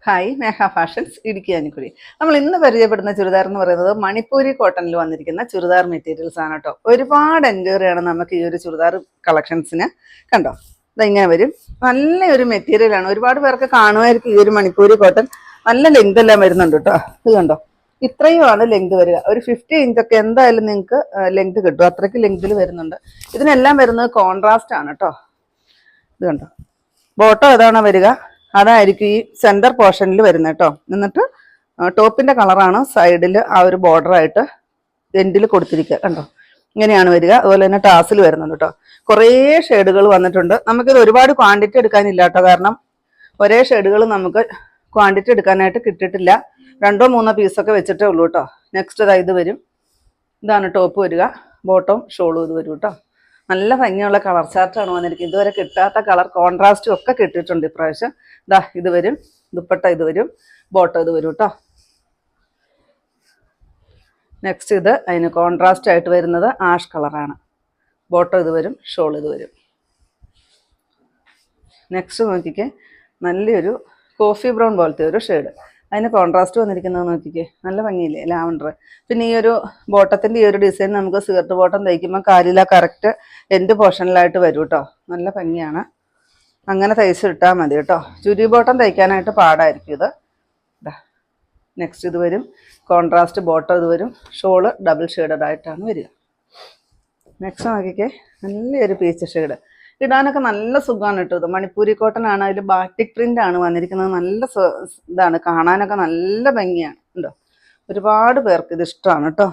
Hi മേഘ fashions Idukki അനിക്കുഴി. നമ്മൾ ഇന്ന് പരിചയപ്പെടുന്ന ചുരിദാർ എന്ന് പറയുന്നത് മണിപ്പൂരി കോട്ടണിൽ വന്നിരിക്കുന്ന ചുരിദാർ മെറ്റീരിയൽസ് ആണ് കേട്ടോ. ഒരുപാട് എൻക്വയറിയാണ് നമുക്ക് ഈ ഒരു ചുരിദാർ കളക്ഷൻസിന്. കണ്ടോ, ഇതെങ്ങനെ വരും, നല്ലൊരു മെറ്റീരിയലാണ്. ഒരുപാട് പേർക്ക് കാണുമായിരിക്കും ഈ ഒരു മണിപ്പൂരി കോട്ടൺ. നല്ല ലെങ്ത് എല്ലാം വരുന്നുണ്ട് കേട്ടോ. ഇത് കണ്ടോ, ഇത്രയുമാണ് ലെങ്ത് വരിക. ഒരു 50 ഇഞ്ചൊക്കെ എന്തായാലും നിങ്ങൾക്ക് ലെങ്ത് കിട്ടും, അത്രയ്ക്ക് ലെങ്തിൽ വരുന്നുണ്ട്. ഇതിനെല്ലാം വരുന്നത് കോൺട്രാസ്റ്റ് ആണ് കേട്ടോ. ഇത് കണ്ടോ, ബോട്ടം ഏതാണോ വരിക അതായിരിക്കും ഈ സെന്റർ പോർഷനിൽ വരുന്നത് കേട്ടോ. എന്നിട്ട് ടോപ്പിന്റെ കളറാണ് സൈഡിൽ ആ ഒരു ബോർഡറായിട്ട് എൻഡിൽ കൊടുത്തിരിക്കുക. കണ്ടോ, ഇങ്ങനെയാണ് വരിക. അതുപോലെ തന്നെ ടാസിൽ വരുന്നുണ്ട് കേട്ടോ. കുറേ ഷെയ്ഡുകൾ വന്നിട്ടുണ്ട്. നമുക്കിത് ഒരുപാട് ക്വാണ്ടിറ്റി എടുക്കാനില്ല കേട്ടോ, കാരണം ഒരേ ഷെയ്ഡുകൾ നമുക്ക് ക്വാണ്ടിറ്റി എടുക്കാനായിട്ട് കിട്ടിയിട്ടില്ല. 2-3 പീസൊക്കെ വെച്ചിട്ടേ ഉള്ളൂ കേട്ടോ. നെക്സ്റ്റ് ഇത് വരും. ഇതാണ് ടോപ്പ് വരിക, ബോട്ടം ഷോളും ഇത് വരും കേട്ടോ. നല്ല ഭംഗിയുള്ള കളർ ചാർട്ടാണ് വന്നിരിക്കുന്നത്. ഇതുവരെ കിട്ടാത്ത കളർ കോൺട്രാസ്റ്റും ഒക്കെ കിട്ടിയിട്ടുണ്ട് ഇപ്രാവശ്യം. ഇത് വരും, ദുപ്പട്ട ഇത് വരും, ബോട്ടം ഇത് വരും കേട്ടോ. നെക്സ്റ്റ് ഇത് അതിന് കോൺട്രാസ്റ്റ് ആയിട്ട് വരുന്നത് ആഷ് കളറാണ്. ബോട്ടം ഇത് വരും, ഷോൾ ഇത് വരും. നെക്സ്റ്റ് നോക്കിക്കേ, നല്ലൊരു കോഫി ബ്രൗൺ പോലത്തെ ഒരു ഷെയ്ഡ്. അതിന് കോൺട്രാസ്റ്റ് വന്നിരിക്കുന്നത് നോക്കിക്കേ, നല്ല ഭംഗിയില്ലേ, ലാവണ്ടർ. പിന്നെ ഈ ഒരു ബോട്ടത്തിൻ്റെ ഈ ഒരു ഡിസൈൻ നമുക്ക് സിഗരറ്റ് ബോട്ടം തയ്ക്കുമ്പോൾ കാലില കറക്റ്റ് എൻഡ് പോർഷനിലായിട്ട് വരും കേട്ടോ. നല്ല ഭംഗിയാണ്. അങ്ങനെ തയ്ച്ചിട്ടാൽ മതി കേട്ടോ. ചുരി ബോട്ടം തയ്ക്കാനായിട്ട് പാടായിരിക്കും ഇത്. നെക്സ്റ്റ് ഇത് വരും, കോൺട്രാസ്റ്റ് ബോട്ടം ഇത് വരും, ഷോള് ഡബിൾ ഷെയ്ഡഡ് ആയിട്ടാണ് വരിക. നെക്സ്റ്റ് നോക്കിക്കേ, നല്ലൊരു പീച്ച് ഷെയ്ഡ്. ഇടാനൊക്കെ നല്ല സുഖമാണ് കേട്ടോ. ഇത് മണിപ്പൂരി കോട്ടൺ ആണ്, അതിൽ ബാറ്റിക് പ്രിന്റ് ആണ് വന്നിരിക്കുന്നത്. നല്ല ഇതാണ്, കാണാനൊക്കെ നല്ല ഭംഗിയാണ് കേട്ടോ. ഒരുപാട് പേർക്ക് ഇത് ഇഷ്ടമാണ് കേട്ടോ.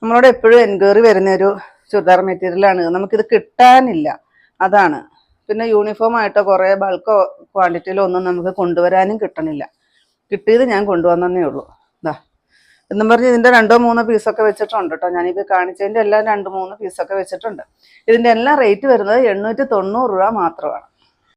നമ്മളോട് എപ്പോഴും എൻക്വയറി വരുന്ന ഒരു ചുരിദാർ മെറ്റീരിയലാണ്. നമുക്കിത് കിട്ടാനില്ല, അതാണ്. പിന്നെ യൂണിഫോം ആയിട്ടോ കുറേ ബൾക്കോ ക്വാണ്ടിറ്റിയിലോ ഒന്നും നമുക്ക് കൊണ്ടുവരാനും കിട്ടണില്ല. കിട്ടിയത് ഞാൻ കൊണ്ടുവന്നേ ഉള്ളൂ. എന്നും പറഞ്ഞ് ഇതിൻ്റെ 2-3 പീസൊക്കെ വെച്ചിട്ടുണ്ട് കേട്ടോ. ഞാനിത് കാണിച്ചതിൻ്റെ എല്ലാം 2-3 പീസൊക്കെ വെച്ചിട്ടുണ്ട്. ഇതിൻ്റെ എല്ലാം റേറ്റ് വരുന്നത് 890 രൂപ മാത്രമാണ്.